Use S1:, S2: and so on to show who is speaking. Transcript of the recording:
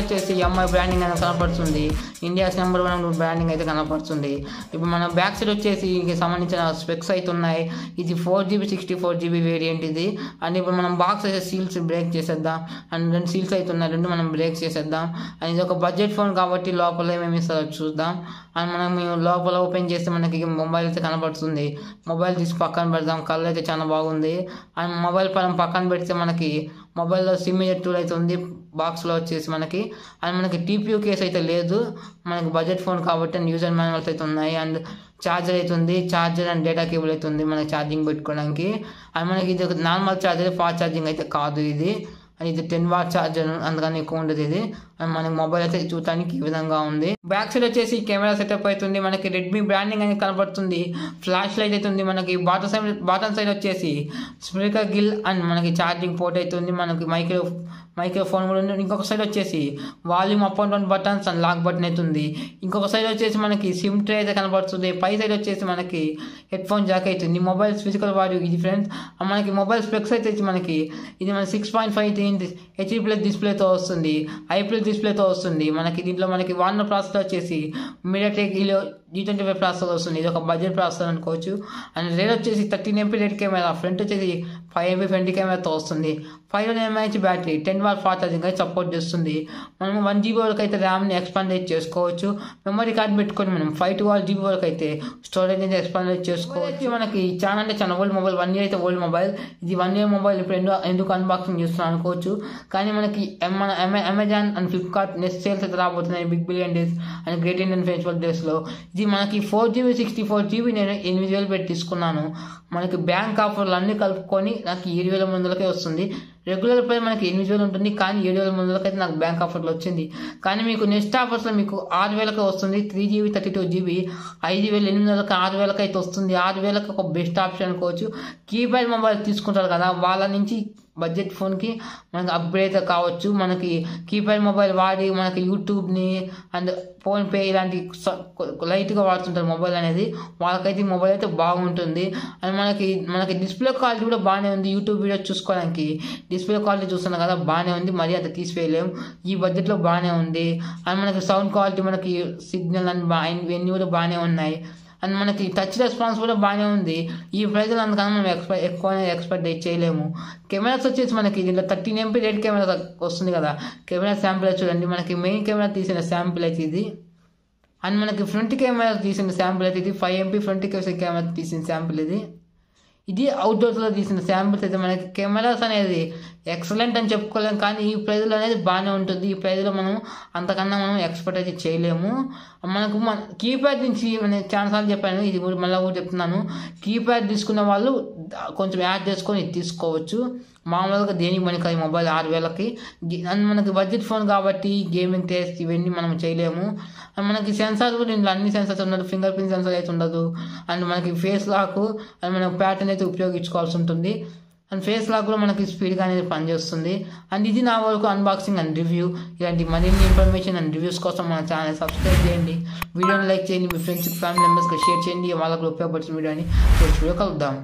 S1: వచ్చేసి MI branding అనేది కనపడుతుంది. ఇండియాస్ నెంబర్ 1 బ్రాండింగ్ అయితే కనపడుతుంది. ఇప్పుడు మన బ్యాక్ సైడ్ వచ్చేసి సంబంధించిన స్పెక్స్ అయితే ఉన్నాయి. ఇది 4GB 64GB వేరియంట్ ఇది. అండ్ ఇప్పుడు మనం బాక్స్ అయితే సీల్స్ బ్రేక్ చేసేద్దాం. అండ్ 2 సీల్స్ అయితే ఉన్నాయి, 2 మనం బ్రేక్ చేసేద్దాం. అండ్ ఇది ఒక బడ్జెట్ ఫోన్ కాబట్టి లోపల ఏమేమి ఇస్తారో చూద్దాం. అండ్ మనం లోపల ఓపెన్ చేస్తే మనకి మొబైల్ అయితే కనపడుతుంది. మొబైల్ తీసి పక్కన పెడదాం. కలర్ అయితే చాలా బాగుంది. అండ్ మొబైల్ పక్కన పెడితే మనకి మొబైల్లో సిమ్ టూల్ అయితే ఉంది బాక్స్లో వచ్చేసి మనకి. అండ్ మనకి TPU కేస్ అయితే లేదు, మనకి బడ్జెట్ ఫోన్ కాబట్టి. అండ్ యూజర్ మాన్యువల్స్ అయితే ఉన్నాయి. అండ్ ఛార్జర్ అయితే ఉంది, ఛార్జర్ అండ్ డేటా కేబుల్ అయితే ఉంది మనకి ఛార్జింగ్ పెట్టుకోవడానికి. అండ్ మనకి ఇది నార్మల్ ఛార్జర్, ఫాస్ట్ ఛార్జింగ్ అయితే కాదు ఇది. అండ్ ఇది 10 వాట్ ఛార్జర్, అందుకని ఎక్కువ ఉండదు ఇది. అండ్ మనకి మొబైల్ అయితే చూడటానికి ఈ విధంగా ఉంది. బ్యాక్ సైడ్ వచ్చేసి కెమెరా సెటప్ అవుతుంది. మనకి రెడ్మీ బ్రాండింగ్ అనేది కనపడుతుంది. ఫ్లాష్ లైట్ అయితే ఉంది. మనకి బాటమ్ సైడ్ వచ్చేసి స్పీకర్ గిల్ అండ్ మనకి ఛార్జింగ్ పోర్ట్ అయితే ఉంది. మనకి మైక్రోఫోన్ కూడా ఉంది. ఇంకొక సైడ్ వచ్చేసి volume up and down buttons and lock button అయితే ఉంది. ఇంకొక సైడ్ వచ్చేసి మనకి సిమ్ ట్రే అయితే కనపడుతుంది. పై సైడ్ వచ్చేసి మనకి హెడ్ ఫోన్ జాక్ అవుతుంది. మొబైల్ ఫిజికల్ వాల్యూ ఇది ఫ్రెండ్స్. మనకి మొబైల్ స్పెక్స్ అయితే మనకి ఇది మన 6.5 HD+ డిస్ప్లేతో వస్తుంది, ఐ+ డిస్ప్లేతో వస్తుంది. మనకి దీంట్లో మనకి వార్నర్ ప్రాసెసర్ వచ్చేసి MediaTek G25 ప్రాసెసర్ వస్తుంది. ఇది ఒక బడ్జెట్ ప్రాసెసర్ అనుకోవచ్చు. అండ్ రేట్ వచ్చేసి 13MP రేట్ కెమెరా, ఫ్రంట్ వచ్చేసి 5MP ఫ్రంట్ కెమెరాతో వస్తుంది. 500 mAh battery, 10 watt fast charging అయితే సపోర్ట్ చేస్తుంది. మనం 1GB వరకు అయితే ర్యామ్ని ఎక్స్పాండ్ చేసుకోవచ్చు. మెమరీ కార్డ్ పెట్టుకొని మనం 5 to 12GB వరకు అయితే స్టోరేజ్ అయితే ఎక్స్పాండ్ చేసుకోవచ్చు. మనకి చాలా అంటే చాలా ఓల్డ్ మొబైల్, 1 year అయితే ఓల్డ్ మొబైల్. ఇది 1 year మొబైల్ ఇప్పుడు ఎందుకు అన్బాక్సింగ్ చేస్తున్నాను అనుకోవచ్చు. కానీ మనకి మన Amazon and Flipkart next sales అయితే రాబోతున్నాయి big billion days and great Indian festival డేస్లో. ఇది మనకి 4GB 64GB నేను 8,000 పెట్టి తీసుకున్నాను. మనకి బ్యాంక్ ఆఫర్లు అన్నీ కలుపుకొని నాకు 7,300కే వస్తుంది. రెగ్యులర్ ప్రైస్ మనకి 8,000 ఉంటుంది, కానీ 7,300కి అయితే నాకు బ్యాంక్ ఆఫర్లో వచ్చింది. కానీ మీకు నెక్స్ట్ ఆఫర్స్లో మీకు 6,000కే వస్తుంది. 3GB 32GB 5,800కి 6,000కి అయితే వస్తుంది. 6,000కి ఒక బెస్ట్ ఆప్షన్ అనుకోవచ్చు. కీప్యాడ్ మొబైల్ తీసుకుంటారు కదా, వాళ్ళ నుంచి బడ్జెట్ ఫోన్కి మనకి అప్గ్రేడ్ అయితే కావచ్చు. మనకి కీప్యాడ్ మొబైల్ వాడి మనకి యూట్యూబ్ని అండ్ ఫోన్పే ఇలాంటి లైట్గా వాడుతుంటారు మొబైల్ అనేది, వాళ్ళకైతే మొబైల్ అయితే బాగుంటుంది. అండ్ మనకి డిస్ప్లే క్వాలిటీ కూడా బాగానే ఉంది. యూట్యూబ్ వీడియో చూసుకోవడానికి డిస్ప్లే క్వాలిటీ చూస్తున్నాం కదా, బాగానే ఉంది. మరీ అంత తీసివేయలేము, ఈ బడ్జెట్లో బాగానే ఉంది. అండ్ మనకి సౌండ్ క్వాలిటీ, మనకి సిగ్నల్ అండ్ ఇవన్నీ కూడా బాగానే ఉన్నాయి. అండ్ మనకి టచ్ రెస్పాన్స్ కూడా బాగానే ఉంది. ఈ ప్రైజ్లో అందుకని మనం ఎక్కువ ఎక్స్పెక్ట్ చేయలేము. కెమెరాస్ వచ్చేసి మనకి దీంట్లో 13MP రేట్ కెమెరా వస్తుంది కదా, కెమెరా శాంపిల్ చూడండి. మనకి మెయిన్ కెమెరా తీసిన శాంపిల్ అయితే ఇది. అండ్ మనకి ఫ్రంట్ కెమెరా తీసిన శాంపిల్ అయితే ఇది. 5MP ఫ్రంట్ కెమెరా తీసిన శాంపిల్ ఇది. ఇది అవుట్డోర్స్లో తీసిన శాంపిల్స్ అయితే మనకి కెమెరాస్ అనేది ఎక్సలెంట్ అని చెప్పుకోలేము, కానీ ఈ ప్రైజ్లో అనేది బాగానే ఉంటుంది. ఈ ప్రైజ్లో మనం అంతకన్నా మనం ఎక్స్పెక్ట్ అయితే చేయలేము. మనకు కీప్యాడ్ నుంచి నేను చాలాసార్లు చెప్పాను, ఇది మళ్ళీ కూడా చెప్తున్నాను. కీప్యాడ్ తీసుకున్న వాళ్ళు కొంచెం యాడ్ చేసుకొని తీసుకోవచ్చు. మామూలుగా దేనికి మనకి మొబైల్ 6,000కి. అండ్ మనకి బడ్జెట్ ఫోన్ కాబట్టి గేమింగ్ టెస్ట్ ఇవన్నీ మనం చేయలేము. అండ్ మనకి సెన్సార్ కూడా ఇంట్లో అన్ని సెన్సార్స్ ఉండదు, ఫింగర్ ప్రింట్ సెన్సార్ అయితే ఉండదు. అండ్ మనకి ఫేస్ లాక్ అండ్ మనకి ప్యాటర్న్ అయితే ఉపయోగించుకోవాల్సి ఉంటుంది. అండ్ ఫేస్ లాక్ కూడా మనకి స్పీడ్గా అనేది పనిచేస్తుంది. అండ్ ఇది నా వరకు అన్బాక్సింగ్ అండ్ రివ్యూ. ఇలాంటి మరిన్ని ఇన్ఫర్మేషన్ అండ్ రివ్యూస్ కోసం మన ఛానల్ సబ్స్క్రైబ్ చేయండి, వీడియోని లైక్ చేయండి, మీ ఫ్రెండ్స్ ఫ్యామిలీ మెంబర్స్కి షేర్ చేయండి, వాళ్ళకు ఉపయోగపడుతున్న వీడియోని కలుద్దాం.